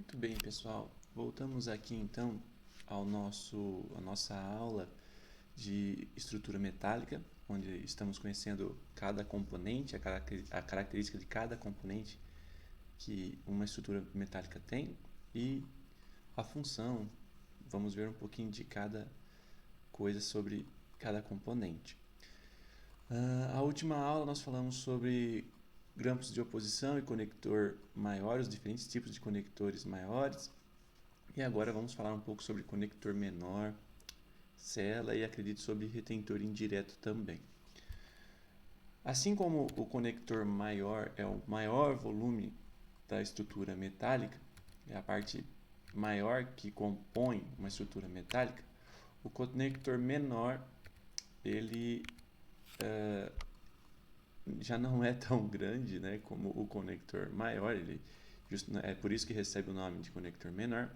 Muito bem, pessoal. Voltamos aqui então à nossa aula de estrutura metálica, onde estamos conhecendo cada componente, a característica de cada componente que uma estrutura metálica tem e a função. Vamos ver um pouquinho de cada coisa sobre cada componente. A última aula nós falamos sobre grampos de oposição e conector maior, os diferentes tipos de conectores maiores. E agora vamos falar um pouco sobre conector menor, cela e acredito sobre retentor indireto também. Assim como o conector maior é o maior volume da estrutura metálica, é a parte maior que compõe uma estrutura metálica, o conector menor ele já não é tão grande, né, como o conector maior, é por isso que recebe o nome de conector menor.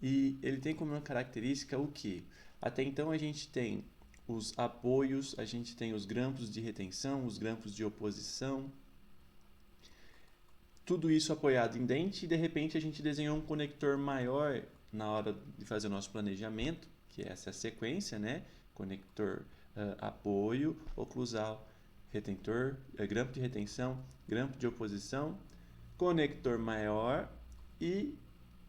E ele tem como uma característica o que? Até então a gente tem os apoios, a gente tem os grampos de retenção, os grampos de oposição, tudo isso apoiado em dente e de repente a gente desenhou um conector maior na hora de fazer o nosso planejamento, que é essa sequência, né? Conector apoio, oclusal, retentor, grampo de retenção, grampo de oposição, conector maior e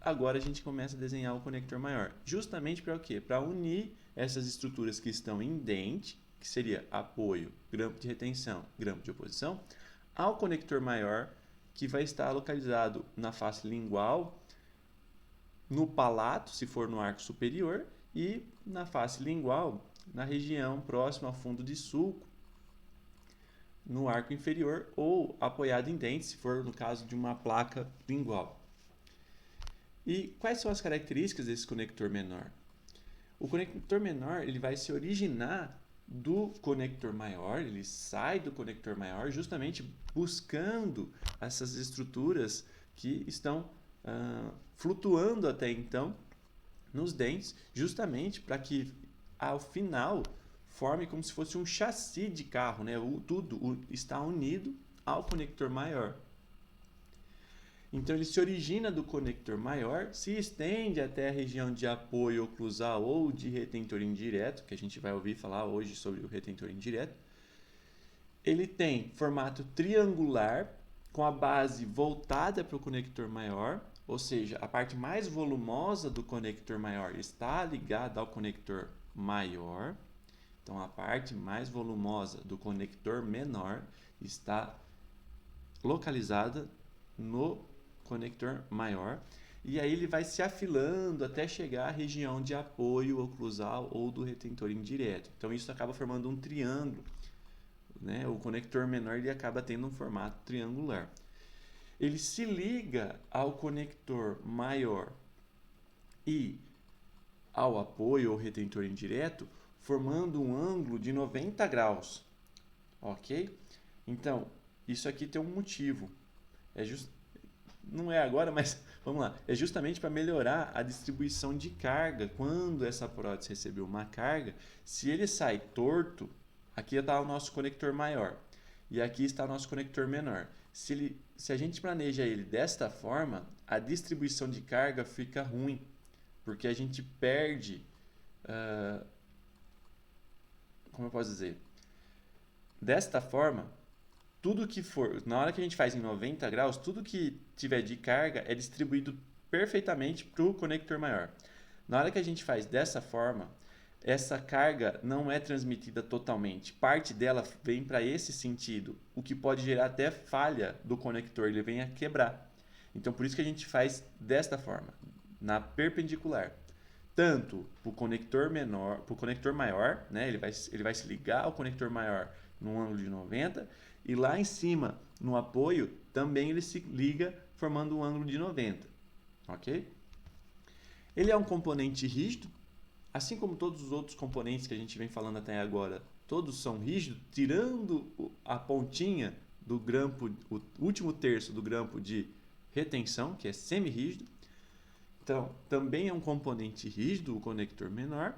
agora a gente começa a desenhar o conector maior. Justamente para o quê? Para unir essas estruturas que estão em dente, que seria apoio, grampo de retenção, grampo de oposição, ao conector maior, que vai estar localizado na face lingual, no palato, se for no arco superior, e na face lingual, na região próxima ao fundo de sulco, no arco inferior, ou apoiado em dente, se for no caso de uma placa lingual. E quais são as características desse conector menor? O conector menor ele vai se originar do conector maior, ele sai do conector maior justamente buscando essas estruturas que estão flutuando até então nos dentes, justamente para que ao final forme como se fosse um chassi de carro, né? Tudo está unido ao conector maior. Então ele se origina do conector maior, se estende até a região de apoio oclusal ou de retentor indireto, que a gente vai ouvir falar hoje sobre o retentor indireto. Ele tem formato triangular, com a base voltada para o conector maior, ou seja, a parte mais volumosa do conector maior está ligada ao conector maior. Então a parte mais volumosa do conector menor está localizada no conector maior, e aí ele vai se afilando até chegar à região de apoio oclusal ou do retentor indireto. Então isso acaba formando um triângulo, né? O conector menor ele acaba tendo um formato triangular. Ele se liga ao conector maior e ao apoio ou retentor indireto, formando um ângulo de 90 graus. Ok? Então, isso aqui tem um motivo. Não é agora, mas vamos lá. É justamente para melhorar a distribuição de carga. Quando essa prótese recebeu uma carga, se ele sai torto, aqui está o nosso conector maior e aqui está o nosso conector menor. Se a gente planeja ele desta forma, a distribuição de carga fica ruim, porque a gente perde, como eu posso dizer, desta forma, tudo que for, na hora que a gente faz em 90 graus, tudo que tiver de carga é distribuído perfeitamente para o conector maior. Na hora que a gente faz dessa forma, essa carga não é transmitida totalmente. Parte dela vem para esse sentido, o que pode gerar até falha do conector, ele vem a quebrar. Então, por isso que a gente faz desta forma, na perpendicular. Tanto para o conector menor, para o conector maior, né? Ele vai se ligar ao conector maior num ângulo de 90 e lá em cima, no apoio, também ele se liga formando um ângulo de 90, ok? Ele é um componente rígido, assim como todos os outros componentes que a gente vem falando até agora, todos são rígidos, tirando a pontinha do grampo, o último terço do grampo de retenção, que é semi-rígido. Então, também é um componente rígido, o conector menor.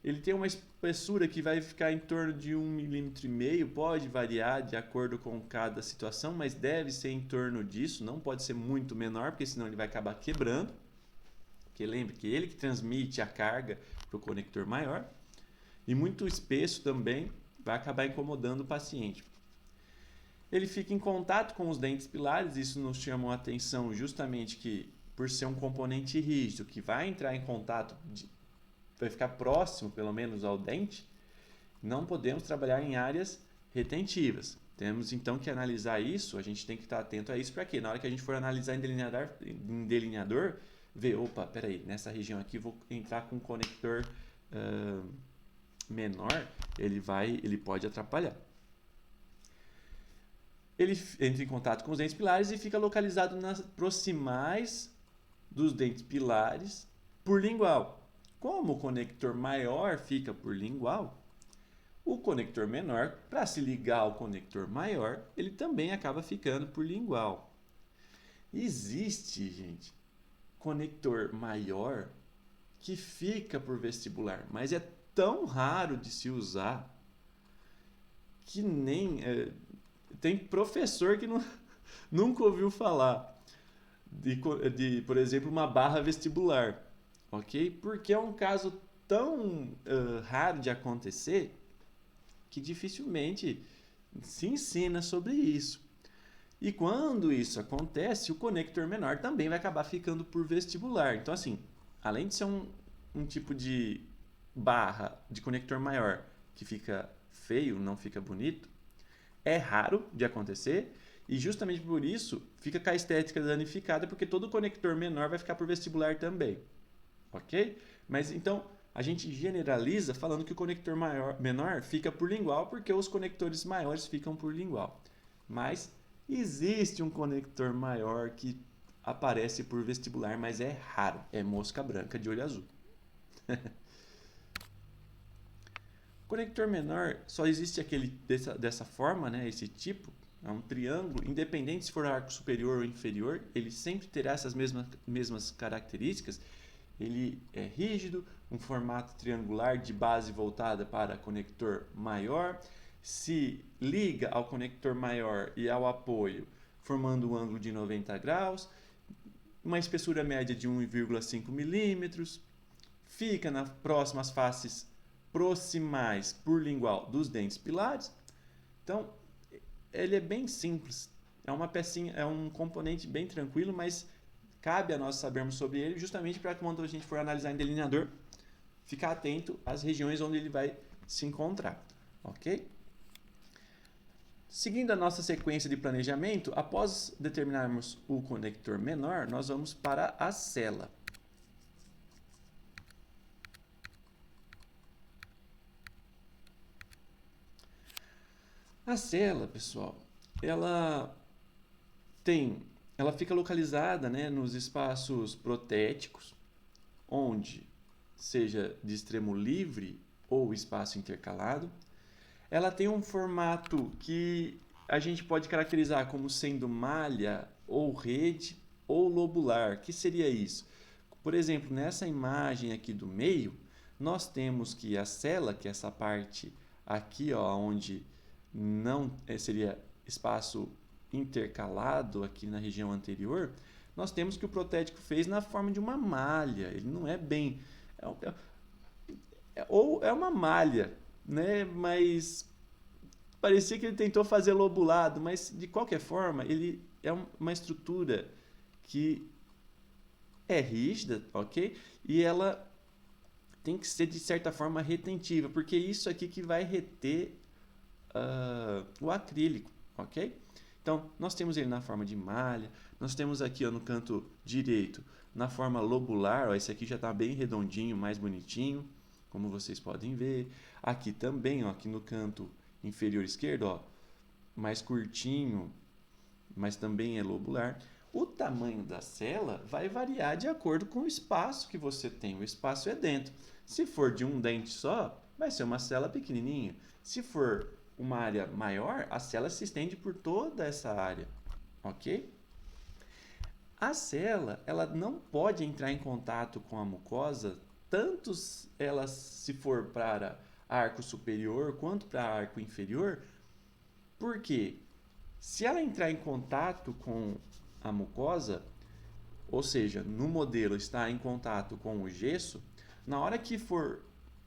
Ele tem uma espessura que vai ficar em torno de 1,5 mm, pode variar de acordo com cada situação, mas deve ser em torno disso, não pode ser muito menor, porque senão ele vai acabar quebrando. Porque lembre que ele que transmite a carga para o conector maior. E muito espesso também vai acabar incomodando o paciente. Ele fica em contato com os dentes pilares, isso nos chamou a atenção justamente que por ser um componente rígido, que vai entrar em contato, vai ficar próximo pelo menos ao dente, não podemos trabalhar em áreas retentivas. Temos então que analisar isso, a gente tem que estar atento a isso para quê? Na hora que a gente for analisar em delineador, ver, opa, peraí, nessa região aqui vou entrar com um conector menor, ele pode atrapalhar. Ele entra em contato com os dentes pilares e fica localizado nas proximais dos dentes pilares por lingual. Como o conector maior fica por lingual, o conector menor, para se ligar ao conector maior, ele também acaba ficando por lingual. Existe, gente, conector maior que fica por vestibular, mas é tão raro de se usar que nem... tem professor que nunca ouviu falar de, por exemplo, uma barra vestibular, ok? Porque é um caso tão raro de acontecer que dificilmente se ensina sobre isso. E quando isso acontece, o conector menor também vai acabar ficando por vestibular. Então, assim, além de ser um tipo de barra de conector maior que fica feio, não fica bonito, é raro de acontecer e justamente por isso fica com a estética danificada, porque todo conector menor vai ficar por vestibular também, ok? Mas então a gente generaliza falando que o conector menor fica por lingual porque os conectores maiores ficam por lingual. Mas existe um conector maior que aparece por vestibular, mas é raro, é mosca branca de olho azul. Conector menor só existe aquele dessa forma, né? Esse tipo, é um triângulo, independente se for arco superior ou inferior, ele sempre terá essas mesmas características. Ele é rígido, um formato triangular de base voltada para conector maior, se liga ao conector maior e ao apoio, formando um ângulo de 90 graus, uma espessura média de 1,5 milímetros, fica nas próximas faces proximais por lingual dos dentes pilares. Então, ele é bem simples. É uma pecinha, é um componente bem tranquilo, mas cabe a nós sabermos sobre ele justamente para quando a gente for analisar em delineador, ficar atento às regiões onde ele vai se encontrar, ok? Seguindo a nossa sequência de planejamento, após determinarmos o conector menor, nós vamos para a cela. A cela, pessoal, ela fica localizada, né, nos espaços protéticos, onde seja de extremo livre ou espaço intercalado. Ela tem um formato que a gente pode caracterizar como sendo malha ou rede ou lobular. O que seria isso? Por exemplo, nessa imagem aqui do meio, nós temos que a cela, que é essa parte aqui, ó, onde não seria espaço intercalado aqui na região anterior, nós temos que o protético fez na forma de uma malha. Ele não é bem... ou é uma malha, né? Mas parecia que ele tentou fazer lobulado, mas de qualquer forma, ele é uma estrutura que é rígida, ok? E ela tem que ser de certa forma retentiva, porque isso aqui que vai reter o acrílico, ok? Então, nós temos ele na forma de malha, nós temos aqui ó, no canto direito, na forma lobular, ó, esse aqui já está bem redondinho, mais bonitinho, como vocês podem ver. Aqui também, ó, aqui no canto inferior esquerdo, ó, mais curtinho, mas também é lobular. O tamanho da cela vai variar de acordo com o espaço que você tem. O espaço é dentro. Se for de um dente só, vai ser uma cela pequenininha. Se for uma área maior, a cela se estende por toda essa área, ok? A cela, ela não pode entrar em contato com a mucosa tanto ela se for para arco superior quanto para arco inferior. Por quê? Se ela entrar em contato com a mucosa, ou seja, no modelo está em contato com o gesso, na hora que for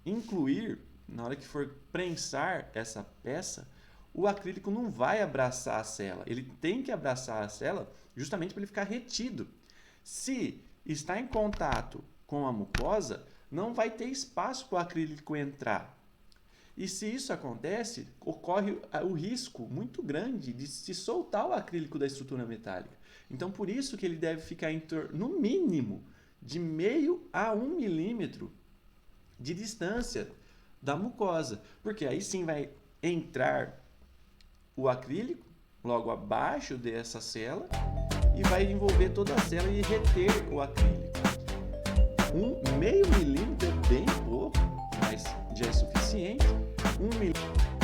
incluir, na hora que for prensar essa peça, o acrílico não vai abraçar a cela. Ele tem que abraçar a cela justamente para ele ficar retido. Se está em contato com a mucosa, não vai ter espaço para o acrílico entrar. E se isso acontece, ocorre o risco muito grande de se soltar o acrílico da estrutura metálica. Então, por isso que ele deve ficar no mínimo de 0,5 a 1 milímetro de distância da mucosa, porque aí sim vai entrar o acrílico logo abaixo dessa cela e vai envolver toda a cela e reter o acrílico. 0,5 milímetro é bem pouco, mas já é suficiente. 1 milímetro